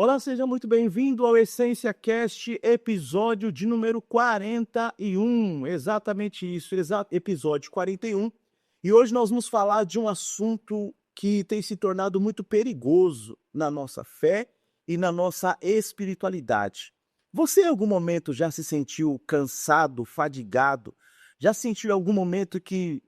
Olá, seja muito bem-vindo ao Essência Cast, episódio de número 41. Exatamente isso, episódio 41. E hoje nós vamos falar de um assunto que tem se tornado muito perigoso na nossa fé e na nossa espiritualidade. Você em algum momento já se sentiu cansado, fadigado? Já sentiu em algum momento que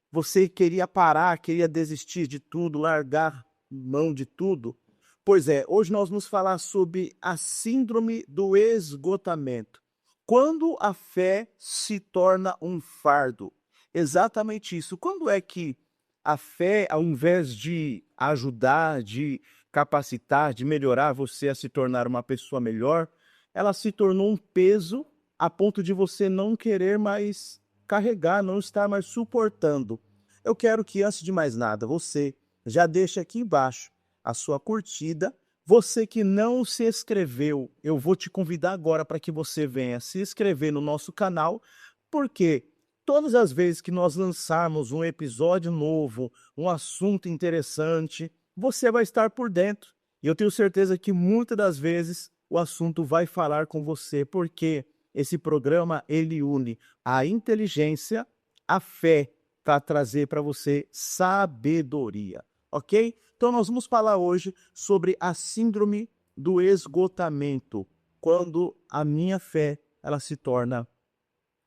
você queria parar, queria desistir de tudo, largar mão de tudo? Pois é, hoje nós vamos falar sobre a síndrome do esgotamento. Quando a fé se torna um fardo. Exatamente isso. Quando é que a fé, ao invés de ajudar, de capacitar, de melhorar você a se tornar uma pessoa melhor, ela se tornou um peso a ponto de você não querer mais carregar, não estar mais suportando. Eu quero que, antes de mais nada, você já deixe aqui embaixo a sua curtida. Você que não se inscreveu, eu vou te convidar agora para que você venha se inscrever no nosso canal, porque todas as vezes que nós lançarmos um episódio novo, um assunto interessante, você vai estar por dentro. E eu tenho certeza que muitas das vezes o assunto vai falar com você, porque esse programa ele une a inteligência, a fé, para trazer para você sabedoria, ok? Então nós vamos falar hoje sobre a síndrome do esgotamento, quando a minha fé ela se torna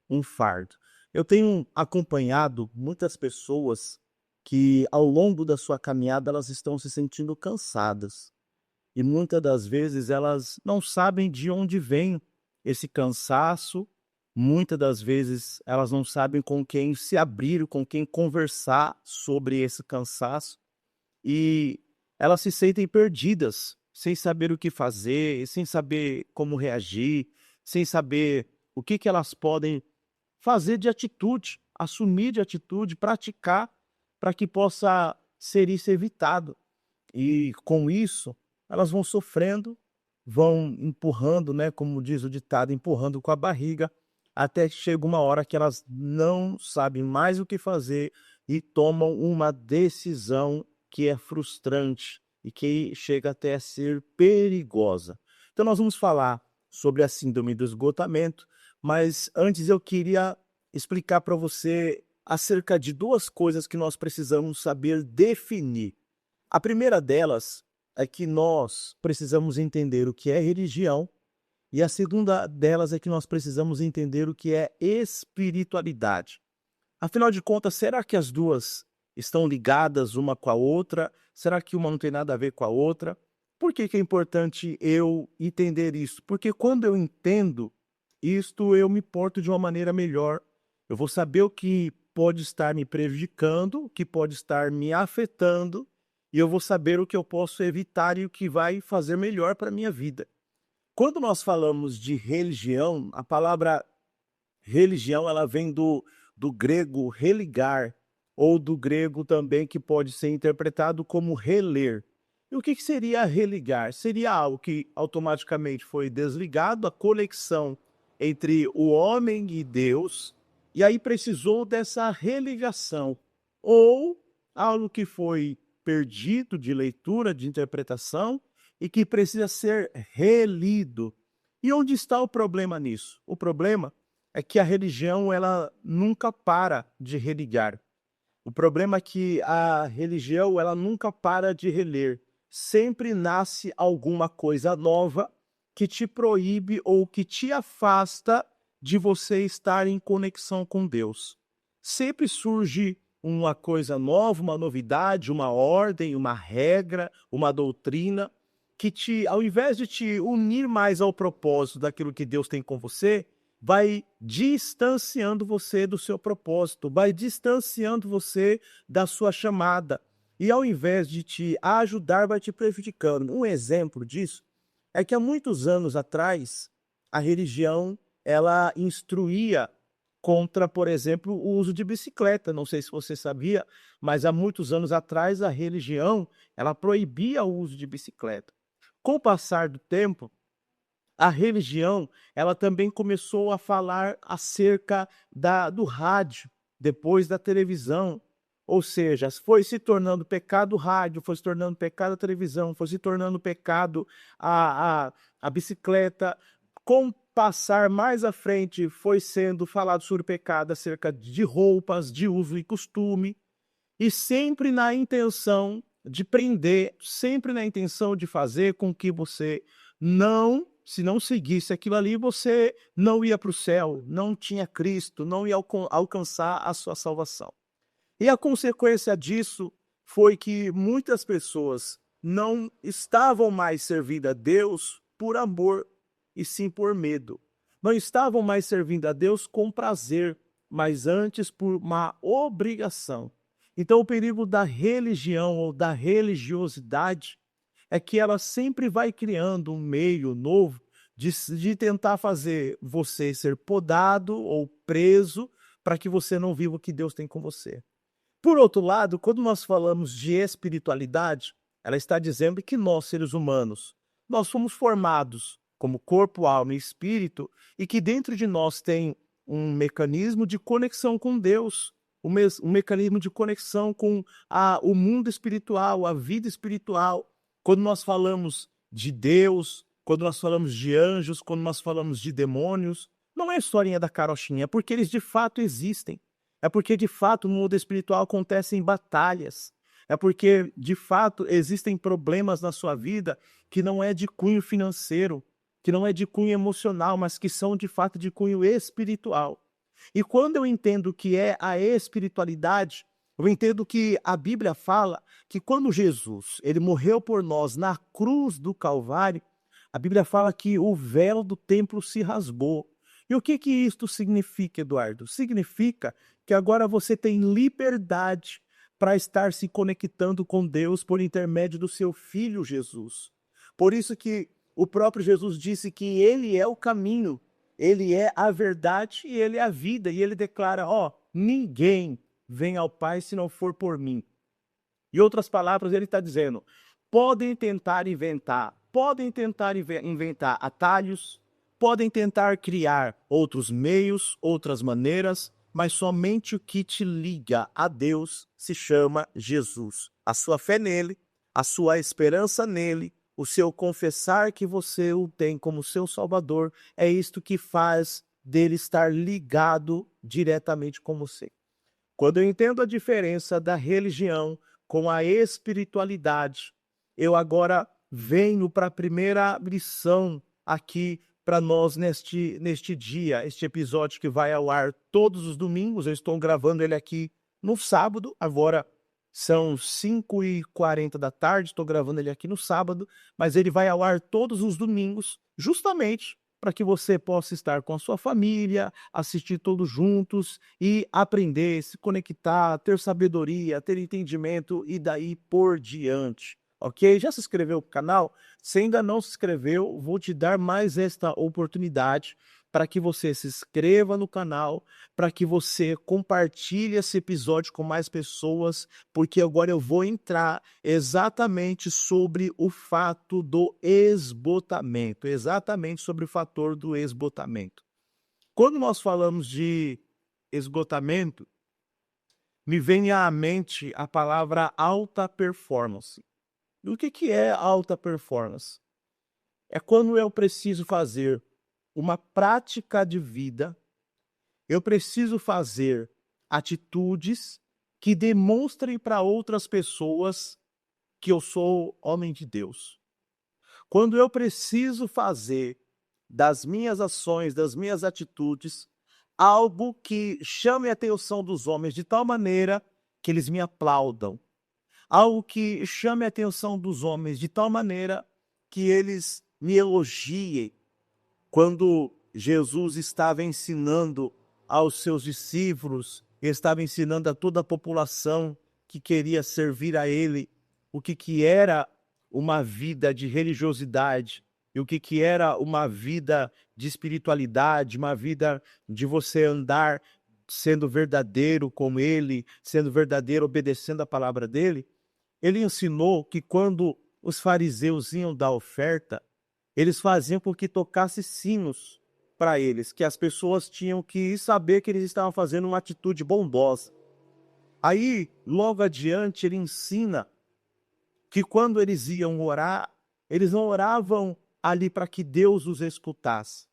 um fardo. Eu tenho acompanhado muitas pessoas que ao longo da sua caminhada elas estão se sentindo cansadas e muitas das vezes elas não sabem de onde vem esse cansaço, muitas das vezes elas não sabem com quem se abrir, com quem conversar sobre esse cansaço e elas se sentem perdidas, sem saber o que fazer, sem saber como reagir, sem saber o que elas podem fazer de atitude, assumir de atitude, praticar, para que possa ser isso evitado. E com isso, elas vão sofrendo, vão empurrando, né, como diz o ditado, empurrando com a barriga, até que chega uma hora que elas não sabem mais o que fazer e tomam uma decisão que é frustrante e que chega até a ser perigosa. Então nós vamos falar sobre a síndrome do esgotamento, mas antes eu queria explicar para você acerca de duas coisas que nós precisamos saber definir. A primeira delas é que nós precisamos entender o que é religião, e a segunda delas é que nós precisamos entender o que é espiritualidade. Afinal de contas, será que as duas estão ligadas uma com a outra? Será que uma não tem nada a ver com a outra? Por que que é importante eu entender isso? Porque quando eu entendo isto, eu me porto de uma maneira melhor. Eu vou saber o que pode estar me prejudicando, o que pode estar me afetando, e eu vou saber o que eu posso evitar e o que vai fazer melhor para a minha vida. Quando nós falamos de religião, a palavra religião ela vem do grego religar, ou do grego também que pode ser interpretado como reler. E o que que seria religar? Seria algo que automaticamente foi desligado, a conexão entre o homem e Deus, e aí precisou dessa religação. Ou algo que foi perdido de leitura, de interpretação, e que precisa ser relido. E onde está o problema nisso? O problema é que a religião ela nunca para de religar. O problema é que a religião ela nunca para de reler. Sempre nasce alguma coisa nova que te proíbe ou que te afasta de você estar em conexão com Deus. Sempre surge uma coisa nova, uma novidade, uma ordem, uma regra, uma doutrina que te, ao invés de te unir mais ao propósito daquilo que Deus tem com você, vai distanciando você do seu propósito, vai distanciando você da sua chamada. E ao invés de te ajudar, vai te prejudicando. Um exemplo disso é que há muitos anos atrás, a religião ela instruía contra, por exemplo, o uso de bicicleta. Não sei se você sabia, mas há muitos anos atrás a religião ela proibia o uso de bicicleta. Com o passar do tempo, a religião, ela também começou a falar acerca do rádio, depois da televisão. Ou seja, foi se tornando pecado o rádio, foi se tornando pecado a televisão, foi se tornando pecado a, a, a bicicleta. Com o passar mais à frente, foi sendo falado sobre pecado acerca de roupas, de uso e costume, e sempre na intenção de prender, sempre na intenção de fazer com que você não, se não seguisse aquilo ali, você não ia para o céu, não tinha Cristo, não ia alcançar a sua salvação. E a consequência disso foi que muitas pessoas não estavam mais servindo a Deus por amor, e sim por medo. Não estavam mais servindo a Deus com prazer, mas antes por uma obrigação. Então, o perigo da religião ou da religiosidade é que ela sempre vai criando um meio novo de tentar fazer você ser podado ou preso para que você não viva o que Deus tem com você. Por outro lado, quando nós falamos de espiritualidade, ela está dizendo que nós, seres humanos, nós somos formados como corpo, alma e espírito, e que dentro de nós tem um mecanismo de conexão com Deus, um mecanismo de conexão com o mundo espiritual, a vida espiritual. Quando nós falamos de Deus, quando nós falamos de anjos, quando nós falamos de demônios, não é historinha da carochinha, é porque eles de fato existem. É porque, de fato, no mundo espiritual acontecem batalhas. É porque, de fato, existem problemas na sua vida que não é de cunho financeiro, que não é de cunho emocional, mas que são, de fato, de cunho espiritual. E quando eu entendo que é a espiritualidade, eu entendo que a Bíblia fala que quando Jesus ele morreu por nós na cruz do Calvário, a Bíblia fala que o véu do templo se rasgou. E o que isto significa, Eduardo? Significa que agora você tem liberdade para estar se conectando com Deus por intermédio do seu Filho Jesus. Por isso que o próprio Jesus disse que Ele é o caminho, Ele é a verdade e Ele é a vida. E Ele declara, ninguém vem ao Pai se não for por mim. Em outras palavras, Ele está dizendo, podem tentar inventar atalhos, podem tentar criar outros meios, outras maneiras, mas somente o que te liga a Deus se chama Jesus. A sua fé nele, a sua esperança nele, o seu confessar que você o tem como seu Salvador, é isto que faz dele estar ligado diretamente com você. Quando eu entendo a diferença da religião com a espiritualidade, eu agora venho para a primeira lição aqui para nós neste dia, este episódio que vai ao ar todos os domingos. Eu estou gravando ele aqui no sábado, agora são 5h40 da tarde, estou gravando ele aqui no sábado, mas ele vai ao ar todos os domingos, justamente para que você possa estar com a sua família, assistir todos juntos e aprender, se conectar, ter sabedoria, ter entendimento e daí por diante. Ok? Já se inscreveu no canal? Se ainda não se inscreveu, vou te dar mais esta oportunidade para que você se inscreva no canal, para que você compartilhe esse episódio com mais pessoas, porque agora eu vou entrar exatamente sobre o fato do esgotamento, exatamente sobre o fator do esgotamento. Quando nós falamos de esgotamento, me vem à mente a palavra alta performance. E o que é alta performance? É quando eu preciso fazer uma prática de vida, eu preciso fazer atitudes que demonstrem para outras pessoas que eu sou homem de Deus. Quando eu preciso fazer das minhas ações, das minhas atitudes, algo que chame a atenção dos homens de tal maneira que eles me aplaudam. Algo que chame a atenção dos homens de tal maneira que eles me elogiem. Quando Jesus estava ensinando aos seus discípulos, estava ensinando a toda a população que queria servir a ele, o que era uma vida de religiosidade e o que era uma vida de espiritualidade, uma vida de você andar sendo verdadeiro com ele, sendo verdadeiro obedecendo a palavra dele. Ele ensinou que quando os fariseus iam dar oferta, eles faziam com que tocasse sinos para eles, que as pessoas tinham que saber que eles estavam fazendo uma atitude bondosa. Aí, logo adiante, ele ensina que quando eles iam orar, eles não oravam ali para que Deus os escutasse,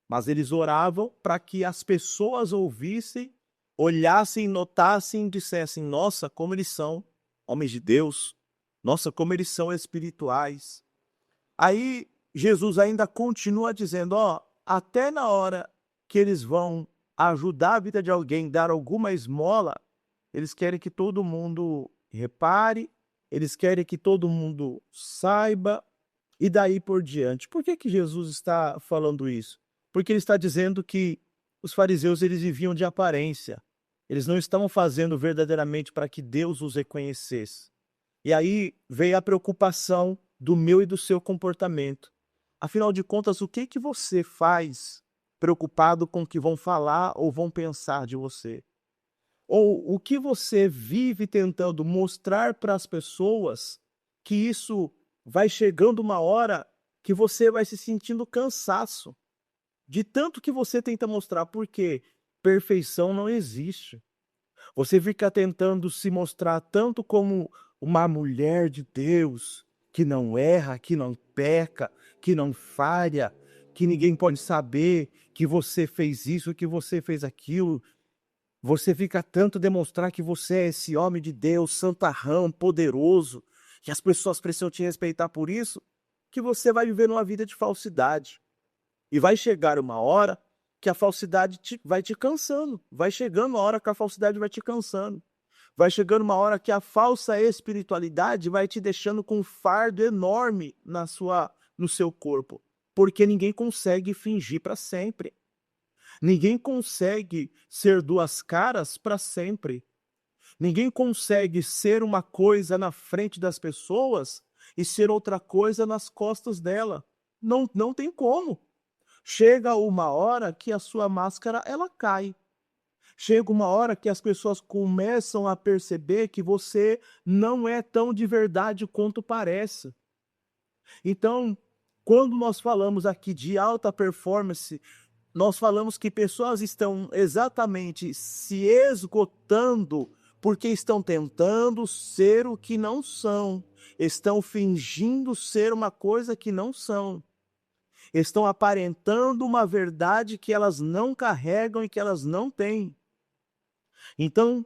mas eles oravam para que as pessoas ouvissem, olhassem, notassem e dissessem: nossa, como eles são homens de Deus, nossa, como eles são espirituais. Aí Jesus ainda continua dizendo: ó, até na hora que eles vão ajudar a vida de alguém, dar alguma esmola, eles querem que todo mundo repare, eles querem que todo mundo saiba, e daí por diante. Por que que Jesus está falando isso? Porque ele está dizendo que os fariseus eles viviam de aparência. Eles não estavam fazendo verdadeiramente para que Deus os reconhecesse. E aí veio a preocupação do meu e do seu comportamento. Afinal de contas, o que que você faz preocupado com o que vão falar ou vão pensar de você? Ou o que você vive tentando mostrar para as pessoas, que isso vai chegando uma hora que você vai se sentindo cansaço de tanto que você tenta mostrar, porque perfeição não existe. Você fica tentando se mostrar tanto como uma mulher de Deus, que não erra, que não peca, que não falha, que ninguém pode saber que você fez isso, que você fez aquilo. Você fica tanto demonstrar que você é esse homem de Deus, santarrão, poderoso, que as pessoas precisam te respeitar por isso, que você vai viver numa vida de falsidade. E vai chegar uma hora que a falsidade vai te cansando. Vai chegando uma hora que a falsidade vai te cansando. Vai chegando uma hora que a falsa espiritualidade vai te deixando com um fardo enorme no seu corpo. Porque ninguém consegue fingir para sempre. Ninguém consegue ser duas caras para sempre. Ninguém consegue ser uma coisa na frente das pessoas e ser outra coisa nas costas dela. Não, não tem como. Chega uma hora que a sua máscara ela cai. Chega uma hora que as pessoas começam a perceber que você não é tão de verdade quanto parece. Então, quando nós falamos aqui de alta performance, nós falamos que pessoas estão exatamente se esgotando porque estão tentando ser o que não são, estão fingindo ser uma coisa que não são, estão aparentando uma verdade que elas não carregam e que elas não têm. Então,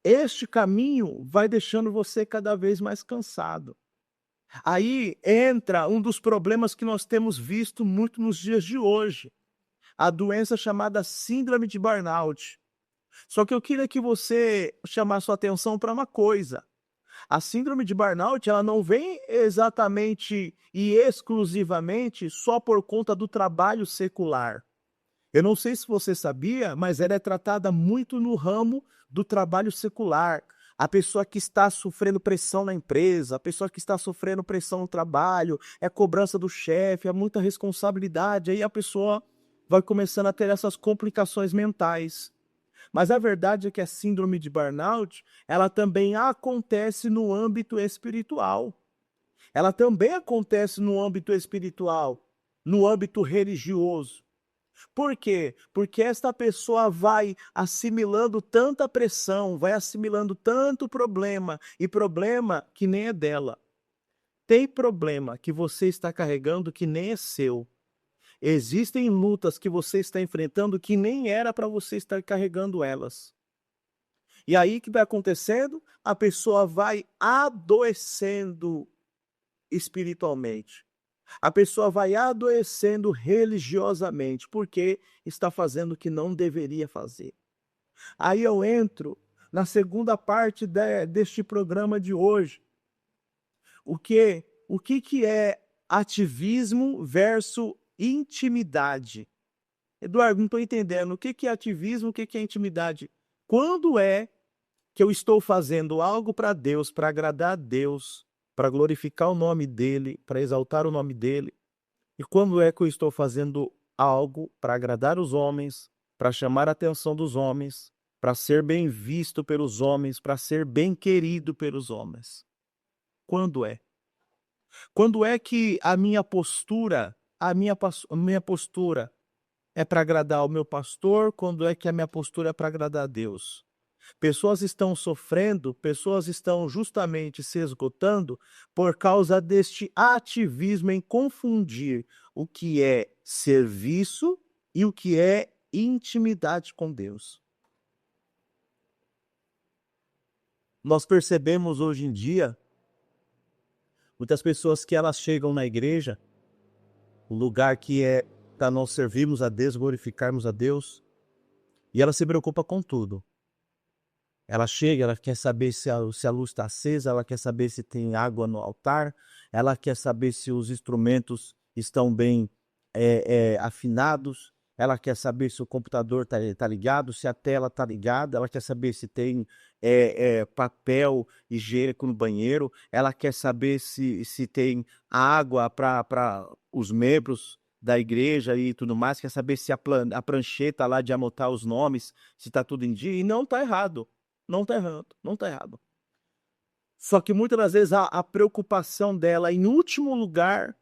este caminho vai deixando você cada vez mais cansado. Aí entra um dos problemas que nós temos visto muito nos dias de hoje, a doença chamada síndrome de burnout. Só que eu queria que você chamasse sua atenção para uma coisa. A síndrome de burnout, ela não vem exatamente e exclusivamente só por conta do trabalho secular. Eu não sei se você sabia, mas ela é tratada muito no ramo do trabalho secular. A pessoa que está sofrendo pressão na empresa, a pessoa que está sofrendo pressão no trabalho, é cobrança do chefe, é muita responsabilidade, aí a pessoa vai começando a ter essas complicações mentais. Mas a verdade é que a síndrome de burnout, ela também acontece no âmbito espiritual. Ela também acontece no âmbito espiritual, no âmbito religioso. Por quê? Porque esta pessoa vai assimilando tanta pressão, vai assimilando tanto problema, e problema que nem é dela. Tem problema que você está carregando que nem é seu. Existem lutas que você está enfrentando que nem era para você estar carregando elas. E aí o que vai acontecendo? A pessoa vai adoecendo espiritualmente. A pessoa vai adoecendo religiosamente, porque está fazendo o que não deveria fazer. Aí eu entro na segunda parte deste programa de hoje. O que é ativismo versus intimidade? Eduardo, não estou entendendo. O que é ativismo, o que é intimidade? Quando é que eu estou fazendo algo para Deus, para agradar a Deus, para glorificar o nome dEle, para exaltar o nome dEle? E quando é que eu estou fazendo algo para agradar os homens, para chamar a atenção dos homens, para ser bem visto pelos homens, para ser bem querido pelos homens? Quando é? Quando é que a minha postura é para agradar o meu pastor? Quando é que a minha postura é para agradar a Deus? Pessoas estão sofrendo, pessoas estão justamente se esgotando por causa deste ativismo em confundir o que é serviço e o que é intimidade com Deus. Nós percebemos hoje em dia muitas pessoas que elas chegam na igreja, o lugar que é para nós servirmos a Deus, glorificarmos a Deus, e ela se preocupa com tudo. Ela chega, ela quer saber se a luz está acesa, ela quer saber se tem água no altar, ela quer saber se os instrumentos estão bem afinados, ela quer saber se o computador tá ligado, se a tela está ligada, ela quer saber se tem papel higiênico no banheiro, ela quer saber se tem água para os membros da igreja e tudo mais, quer saber se a prancheta lá de anotar os nomes, se está tudo em dia, e não está errado. Não está errado, não está errado. Só que muitas das vezes a preocupação dela, em último lugar,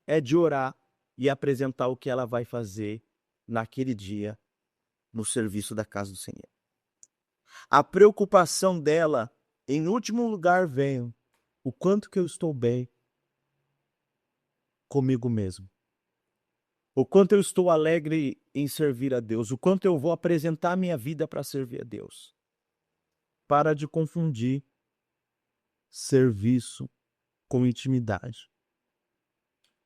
é de orar e apresentar o que ela vai fazer naquele dia no serviço da casa do Senhor. A preocupação dela, em último lugar, vem o quanto que eu estou bem comigo mesmo. O quanto eu estou alegre em servir a Deus. O quanto eu vou apresentar a minha vida para servir a Deus. Para de confundir serviço com intimidade.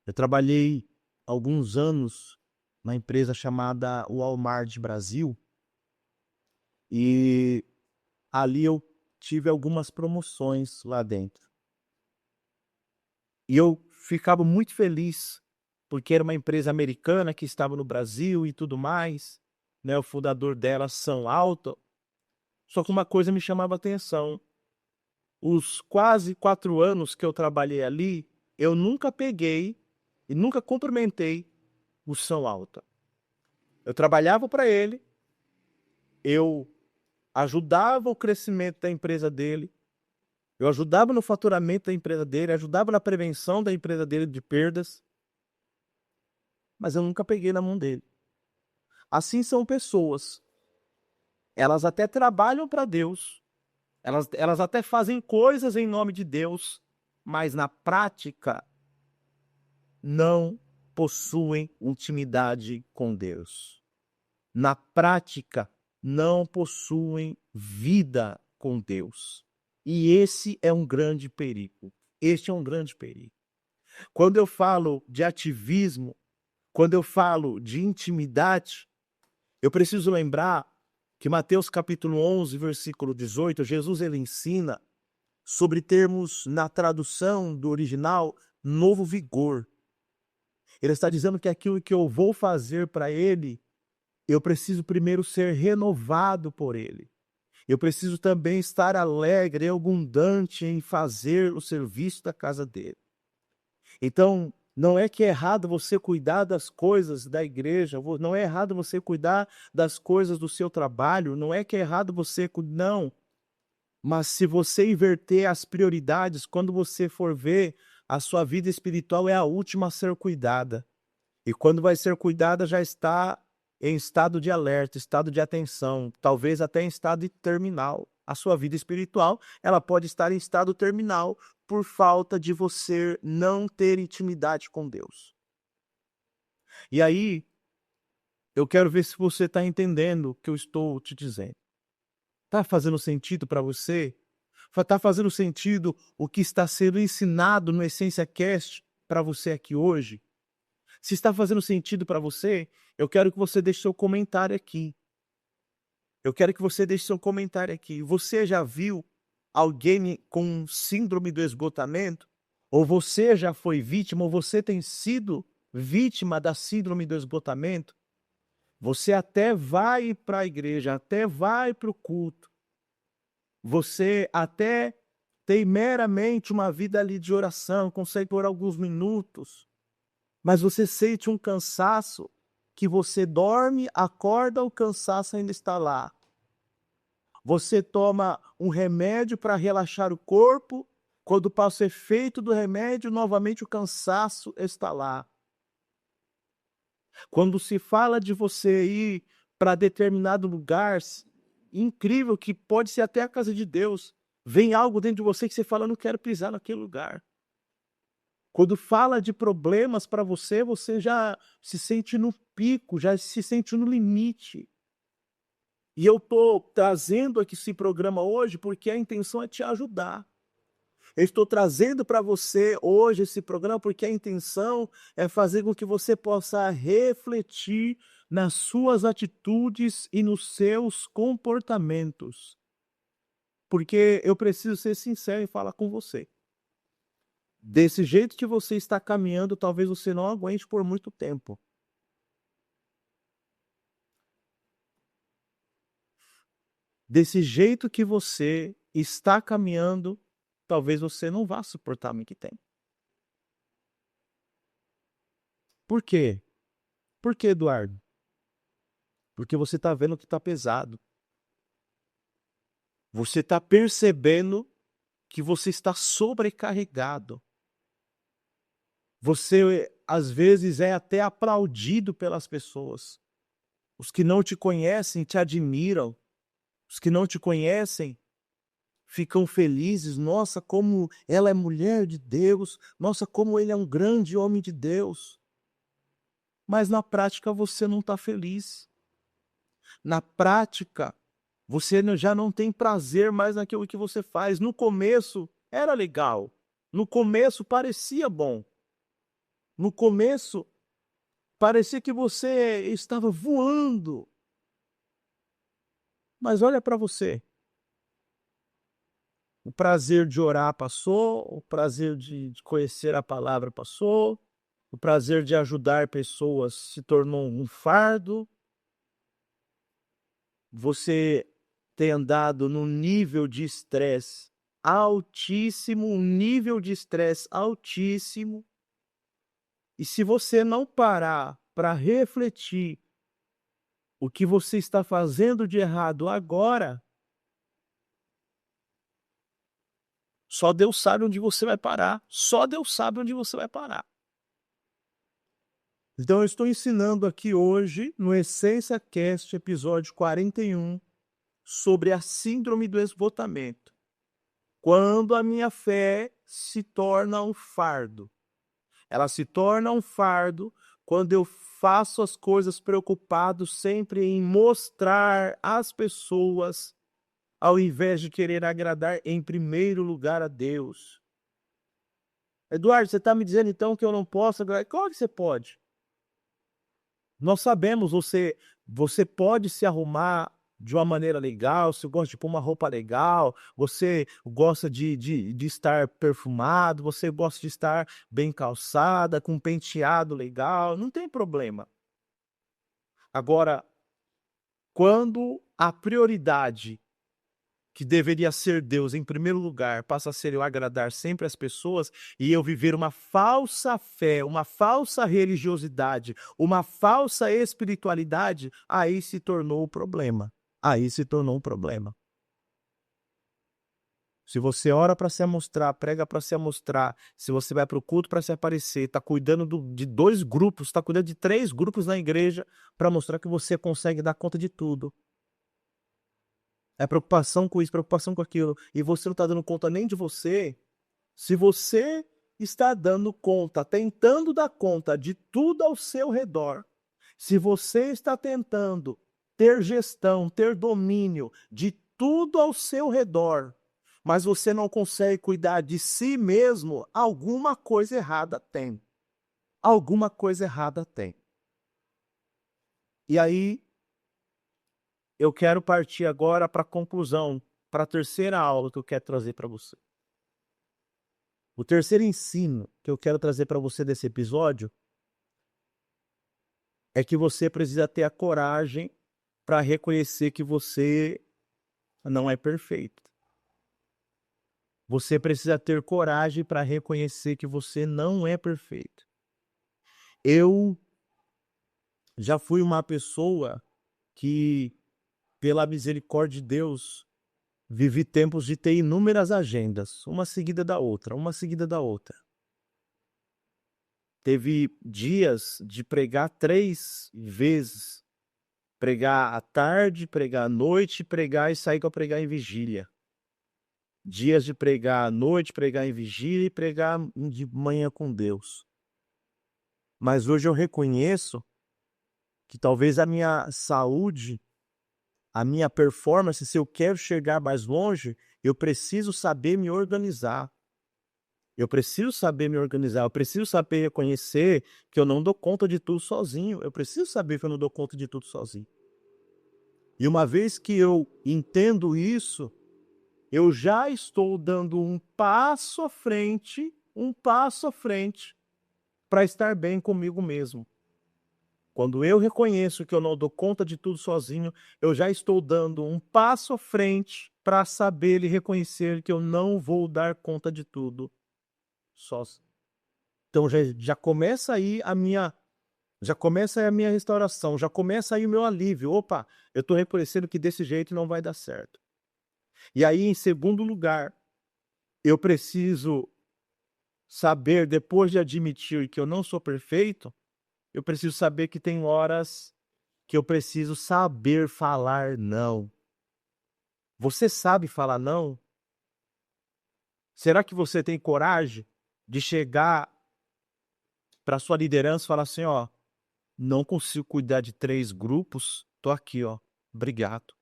Eu trabalhei alguns anos na empresa chamada Walmart Brasil e ali eu tive algumas promoções lá dentro. E eu ficava muito feliz porque era uma empresa americana que estava no Brasil e tudo mais, né? O fundador dela, Sam Altman. Só que uma coisa me chamava a atenção. Os quase 4 anos que eu trabalhei ali, eu nunca peguei e nunca cumprimentei o Sam Altman. Eu trabalhava para ele, eu ajudava o crescimento da empresa dele, eu ajudava no faturamento da empresa dele, ajudava na prevenção da empresa dele de perdas, mas eu nunca peguei na mão dele. Assim são pessoas. Elas até trabalham para Deus, elas até fazem coisas em nome de Deus, mas na prática não possuem intimidade com Deus. Na prática, não possuem vida com Deus. E esse é um grande perigo. Este é um grande perigo. Quando eu falo de ativismo, quando eu falo de intimidade, eu preciso lembrar que Mateus capítulo 11, versículo 18, Jesus ele ensina sobre termos na tradução do original novo vigor. Ele está dizendo que aquilo que eu vou fazer para ele, eu preciso primeiro ser renovado por ele. Eu preciso também estar alegre e abundante em fazer o serviço da casa dele. Então, não é que é errado você cuidar das coisas da igreja, não é errado você cuidar das coisas do seu trabalho, não é que é errado você... Não. Mas se você inverter as prioridades, quando você for ver, a sua vida espiritual é a última a ser cuidada. E quando vai ser cuidada, já está em estado de alerta, estado de atenção, talvez até em estado terminal. A sua vida espiritual, ela pode estar em estado terminal por falta de você não ter intimidade com Deus. E aí, eu quero ver se você está entendendo o que eu estou te dizendo. Está fazendo sentido para você? Está fazendo sentido o que está sendo ensinado no Essência Cast para você aqui hoje? Se está fazendo sentido para você, eu quero que você deixe seu comentário aqui. Eu quero que você deixe seu comentário aqui. Você já viu alguém com síndrome do esgotamento? Ou você já foi vítima, ou você tem sido vítima da síndrome do esgotamento? Você até vai para a igreja, até vai para o culto. Você até tem meramente uma vida ali de oração, consegue orar alguns minutos. Mas você sente um cansaço que você dorme, acorda, o cansaço ainda está lá. Você toma um remédio para relaxar o corpo, quando passa o efeito do remédio, novamente o cansaço está lá. Quando se fala de você ir para determinado lugar, incrível que pode ser até a casa de Deus. Vem algo dentro de você que você fala: "Não quero pisar naquele lugar". Quando fala de problemas para você, você já se sente no pico, já se sente no limite. E eu estou trazendo aqui esse programa hoje, porque a intenção é te ajudar. Eu estou trazendo para você hoje esse programa, porque a intenção é fazer com que você possa refletir nas suas atitudes e nos seus comportamentos. Porque eu preciso ser sincero e falar com você. Desse jeito que você está caminhando, talvez você não aguente por muito tempo. Desse jeito que você está caminhando, talvez você não vá suportar muito tempo. Por quê? Por quê, Eduardo? Porque você está vendo que está pesado. Você está percebendo que você está sobrecarregado. Você, às vezes, é até aplaudido pelas pessoas. Os que não te conhecem te admiram. Os que não te conhecem ficam felizes. Nossa, como ela é mulher de Deus. Nossa, como ele é um grande homem de Deus. Mas na prática você não está feliz. Na prática, você já não tem prazer mais naquilo que você faz. No começo era legal. No começo parecia bom. No começo parecia que você estava voando. Mas olha para você. O prazer de orar passou, o prazer de conhecer a palavra passou, o prazer de ajudar pessoas se tornou um fardo. Você tem andado num nível de estresse altíssimo, um nível de estresse altíssimo. E se você não parar para refletir o que você está fazendo de errado agora, só Deus sabe onde você vai parar. Só Deus sabe onde você vai parar. Então eu estou ensinando aqui hoje, no Essência Cast, episódio 41, sobre a síndrome do esgotamento. Quando a minha fé se torna um fardo. Ela se torna um fardo quando eu faço as coisas preocupado sempre em mostrar às pessoas, ao invés de querer agradar em primeiro lugar a Deus. Eduardo, você está me dizendo então que eu não posso agradar? Claro que você pode. Nós sabemos, você pode se arrumar de uma maneira legal, você gosta de pôr uma roupa legal, você gosta de estar perfumado, você gosta de estar bem calçada, com um penteado legal, não tem problema. Agora, quando a prioridade que deveria ser Deus em primeiro lugar, passa a ser eu agradar sempre as pessoas e eu viver uma falsa fé, uma falsa religiosidade, uma falsa espiritualidade, aí se tornou o problema. Aí se tornou um problema. Se você ora para se amostrar, prega para se amostrar, se você vai para o culto para se aparecer, está cuidando de 2 grupos, está cuidando de 3 grupos na igreja para mostrar que você consegue dar conta de tudo. É preocupação com isso, preocupação com aquilo, e você não está dando conta nem de você. Se você está dando conta, tentando dar conta de tudo ao seu redor, se você está tentando ter gestão, ter domínio de tudo ao seu redor, mas você não consegue cuidar de si mesmo, alguma coisa errada tem. Alguma coisa errada tem. E aí, eu quero partir agora para a conclusão, para a terceira aula que eu quero trazer para você. O terceiro ensino que eu quero trazer para você desse episódio é que você precisa ter a coragem para reconhecer que você não é perfeito. Você precisa ter coragem para reconhecer que você não é perfeito. Eu já fui uma pessoa que, pela misericórdia de Deus, vivi tempos de ter inúmeras agendas, uma seguida da outra, uma seguida da outra. Teve dias de pregar 3 vezes Pregar à tarde, pregar à noite, pregar e sair para pregar em vigília. Dias de pregar à noite, pregar em vigília e pregar de manhã com Deus. Mas hoje eu reconheço que talvez a minha saúde, a minha performance, se eu quero chegar mais longe, eu preciso saber me organizar. Eu preciso saber me organizar, eu preciso saber reconhecer que eu não dou conta de tudo sozinho. Eu preciso saber que eu não dou conta de tudo sozinho. E uma vez que eu entendo isso, eu já estou dando um passo à frente para estar bem comigo mesmo. Quando eu reconheço que eu não dou conta de tudo sozinho, eu já estou dando um passo à frente para saber e reconhecer que eu não vou dar conta de tudo sozinho. Então já começa aí a minha restauração, já começa aí o meu alívio. Opa, eu estou reconhecendo que desse jeito não vai dar certo. E aí, em segundo lugar, eu preciso saber, depois de admitir que eu não sou perfeito, eu preciso saber que tem horas que eu preciso saber falar não. Você sabe falar não? Será que você tem coragem de chegar para sua liderança e falar assim, ó, não consigo cuidar de 3 grupos, tô aqui, ó, obrigado.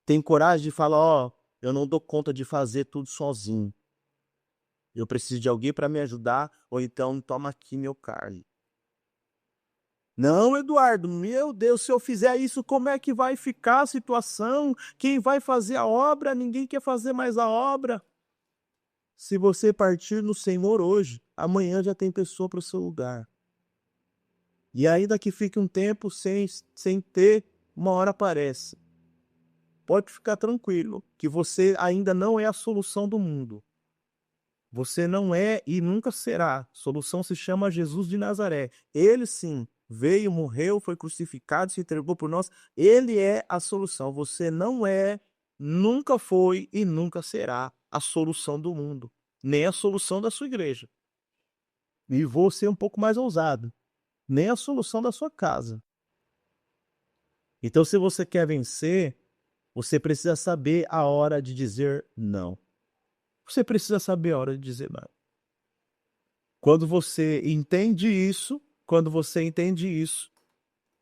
Tem coragem de falar, ó, eu não dou conta de fazer tudo sozinho. Eu preciso de alguém para me ajudar, ou então toma aqui meu cargo. Não, Eduardo, meu Deus, se eu fizer isso, como é que vai ficar a situação? Quem vai fazer a obra? Ninguém quer fazer mais a obra. Se você partir no Senhor hoje, amanhã já tem pessoa para o seu lugar. E ainda que fique um tempo sem ter, uma hora aparece. Pode ficar tranquilo, que você ainda não é a solução do mundo. Você não é e nunca será. A solução se chama Jesus de Nazaré. Ele sim veio, morreu, foi crucificado, se entregou por nós. Ele é a solução. Você não é, nunca foi e nunca será a solução do mundo, nem a solução da sua igreja. E vou ser um pouco mais ousado, nem a solução da sua casa. Então, se você quer vencer, você precisa saber a hora de dizer não. Você precisa saber a hora de dizer não. Quando você entende isso,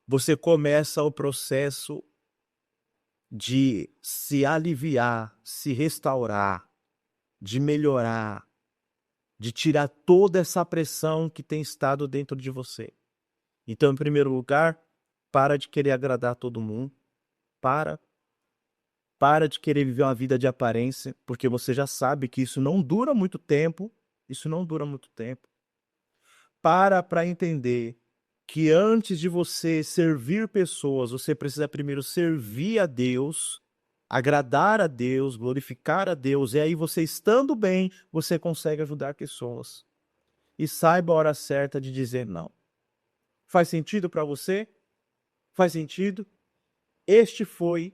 você começa o processo de se aliviar, se restaurar, de melhorar, de tirar toda essa pressão que tem estado dentro de você. Então, em primeiro lugar, para de querer agradar todo mundo. Para de querer viver uma vida de aparência, porque você já sabe que isso não dura muito tempo. Isso não dura muito tempo. Para entender que antes de você servir pessoas, você precisa primeiro servir a Deus, agradar a Deus, glorificar a Deus, e aí você estando bem, você consegue ajudar pessoas. E saiba a hora certa de dizer não. Faz sentido para você? Faz sentido? Este foi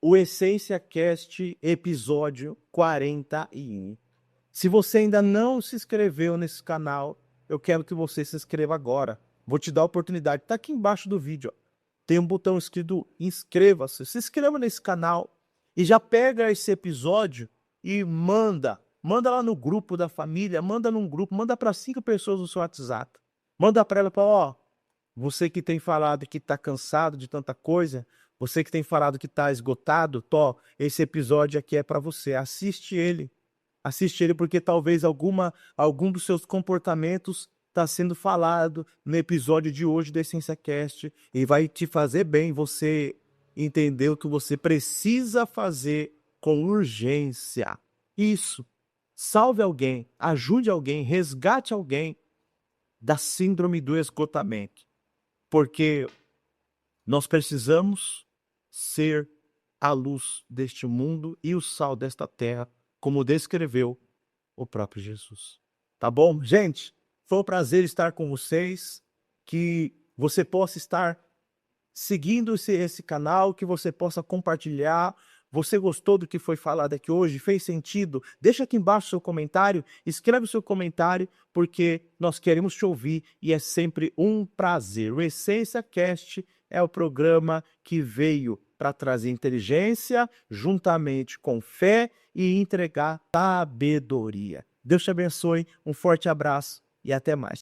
o Essência Cast episódio 41. Se você ainda não se inscreveu nesse canal, eu quero que você se inscreva agora. Vou te dar a oportunidade. Está aqui embaixo do vídeo. Ó. Tem um botão escrito inscreva-se. Se inscreva nesse canal e já pega esse episódio e manda. Manda lá no grupo da família, manda num grupo, manda para 5 pessoas no seu WhatsApp. Manda para ela, ó, você que tem falado que está cansado de tanta coisa, você que tem falado que está esgotado, esse episódio aqui é para você. Assiste ele. Assiste ele porque talvez algum dos seus comportamentos está sendo falado no episódio de hoje do Essência Cast e vai te fazer bem você entender o que você precisa fazer com urgência. Isso. Salve alguém, ajude alguém, resgate alguém da síndrome do esgotamento. Porque nós precisamos ser a luz deste mundo e o sal desta terra, como descreveu o próprio Jesus. Tá bom? Gente, foi um prazer estar com vocês, que você possa estar seguindo esse canal, que você possa compartilhar. Você gostou do que foi falado aqui hoje? Fez sentido? Deixa aqui embaixo o seu comentário, escreve o seu comentário, porque nós queremos te ouvir e é sempre um prazer. O Essência Cast é o programa que veio para trazer inteligência juntamente com fé e entregar sabedoria. Deus te abençoe, um forte abraço e até mais.